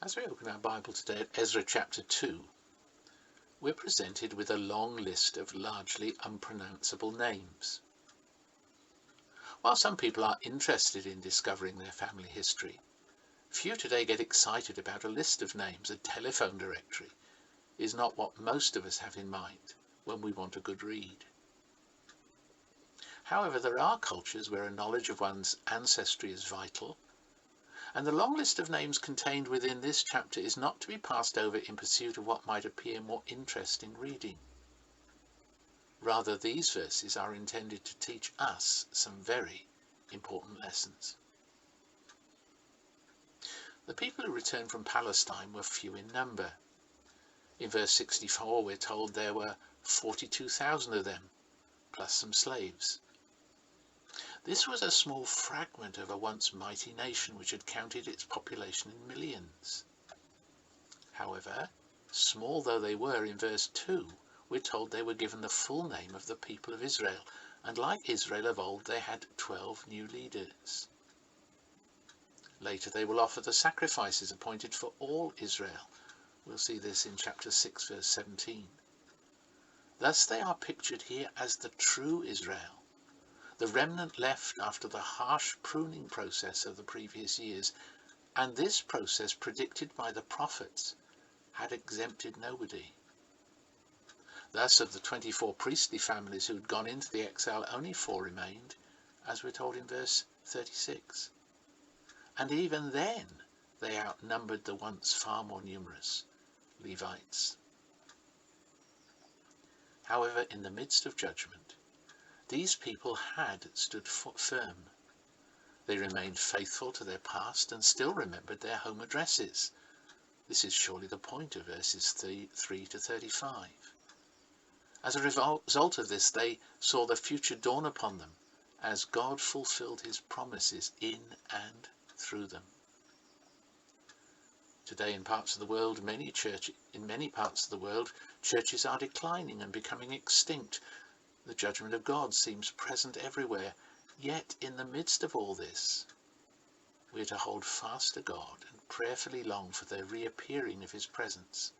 As we open our Bible today at Ezra chapter 2, we're presented with a long list of largely unpronounceable names. While some people are interested in discovering their family history, few today get excited about a list of names. A telephone directory is not what most of us have in mind when we want a good read. However, there are cultures where a knowledge of one's ancestry is vital, and the long list of names contained within this chapter is not to be passed over in pursuit of what might appear more interesting reading. Rather, these verses are intended to teach us some very important lessons. The people who returned from Palestine were few in number. In verse 64 we're told there were 42,000 of them, plus some slaves. This was a small fragment of a once mighty nation which had counted its population in millions. However, small though they were, in verse 2 we're told they were given the full name of the people of Israel, and like Israel of old they had 12 new leaders. Later they will offer the sacrifices appointed for all Israel. We'll see this in chapter 6 verse 17. Thus they are pictured here as the true Israel, the remnant left after the harsh pruning process of the previous years, and this process predicted by the prophets had exempted nobody. Thus of the 24 priestly families who had gone into the exile, only 4 remained, as we're told in verse 36. And even then they outnumbered the once far more numerous Levites. However, in the midst of judgment, these people had stood firm. They remained faithful to their past and still remembered their home addresses. This is surely the point of verses 3 to 35. As a result of this, they saw the future dawn upon them as God fulfilled his promises in and through them. Today in parts of the world, in many parts of the world, churches are declining and becoming extinct. The judgment of God seems present everywhere. Yet in the midst of all this, we are to hold fast to God and prayerfully long for the reappearing of his presence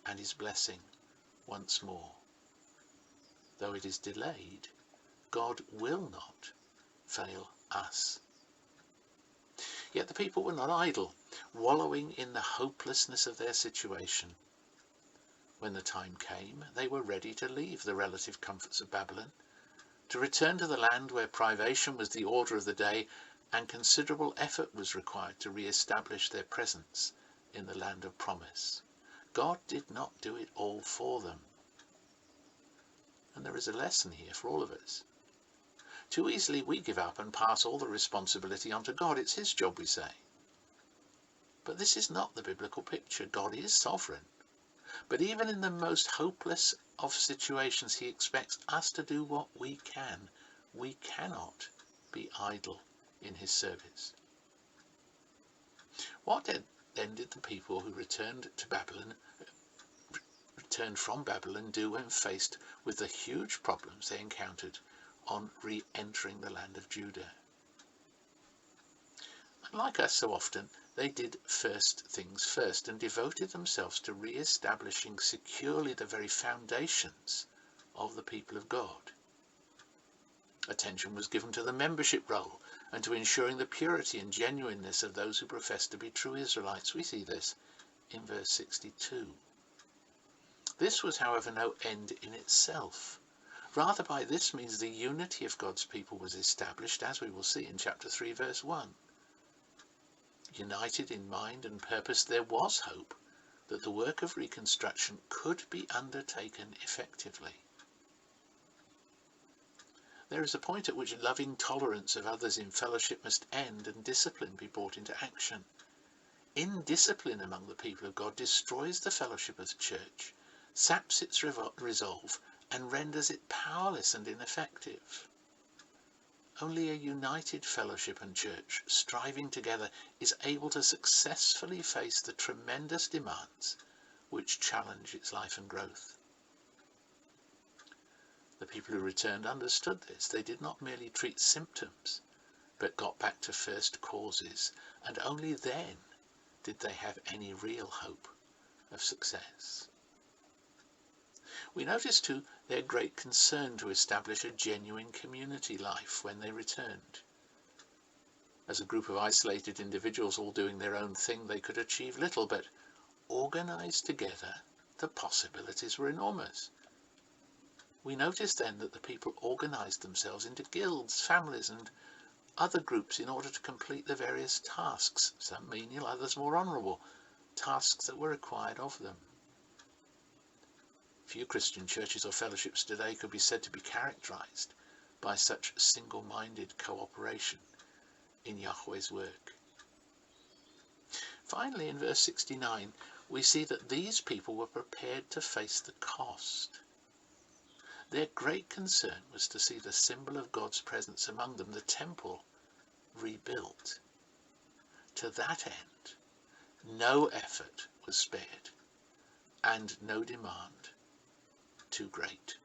and his blessing once more. Though it is delayed, God will not fail us. Yet the people were not idle, wallowing in the hopelessness of their situation. When the time came, they were ready to leave the relative comforts of Babylon, to return to the land where privation was the order of the day, and considerable effort was required to re-establish their presence in the land of promise. God did not do it all for them. And there is a lesson here for all of us. Too easily we give up and pass all the responsibility onto God. It's his job, we say. But this is not the biblical picture. God is sovereign. But even in the most hopeless of situations, he expects us to do what we can. We cannot be idle in his service. What then did the people who returned from Babylon do when faced with the huge problems they encountered on re-entering the land of Judah? And like us so often, they did first things first and devoted themselves to re-establishing securely the very foundations of the people of God. Attention was given to the membership roll and to ensuring the purity and genuineness of those who profess to be true Israelites. We see this in verse 62. This was, however, no end in itself. Rather, by this means the unity of God's people was established, as we will see in chapter 3 verse 1. United in mind and purpose, there was hope that the work of reconstruction could be undertaken effectively. There is a point at which loving tolerance of others in fellowship must end and discipline be brought into action. Indiscipline among the people of God destroys the fellowship of the church, saps its resolve, and renders it powerless and ineffective. Only a united fellowship and church, striving together, is able to successfully face the tremendous demands which challenge its life and growth. The people who returned understood this. They did not merely treat symptoms, but got back to first causes, and only then did they have any real hope of success. We notice too their great concern to establish a genuine community life when they returned. As a group of isolated individuals all doing their own thing, they could achieve little, but organised together, the possibilities were enormous. We notice then that the people organised themselves into guilds, families and other groups in order to complete the various tasks, some menial, others more honourable, tasks that were required of them. Few Christian churches or fellowships today could be said to be characterised by such single-minded cooperation in Yahweh's work. Finally, in verse 69, we see that these people were prepared to face the cost. Their great concern was to see the symbol of God's presence among them, the temple, rebuilt. To that end, no effort was spared, and no demand too great.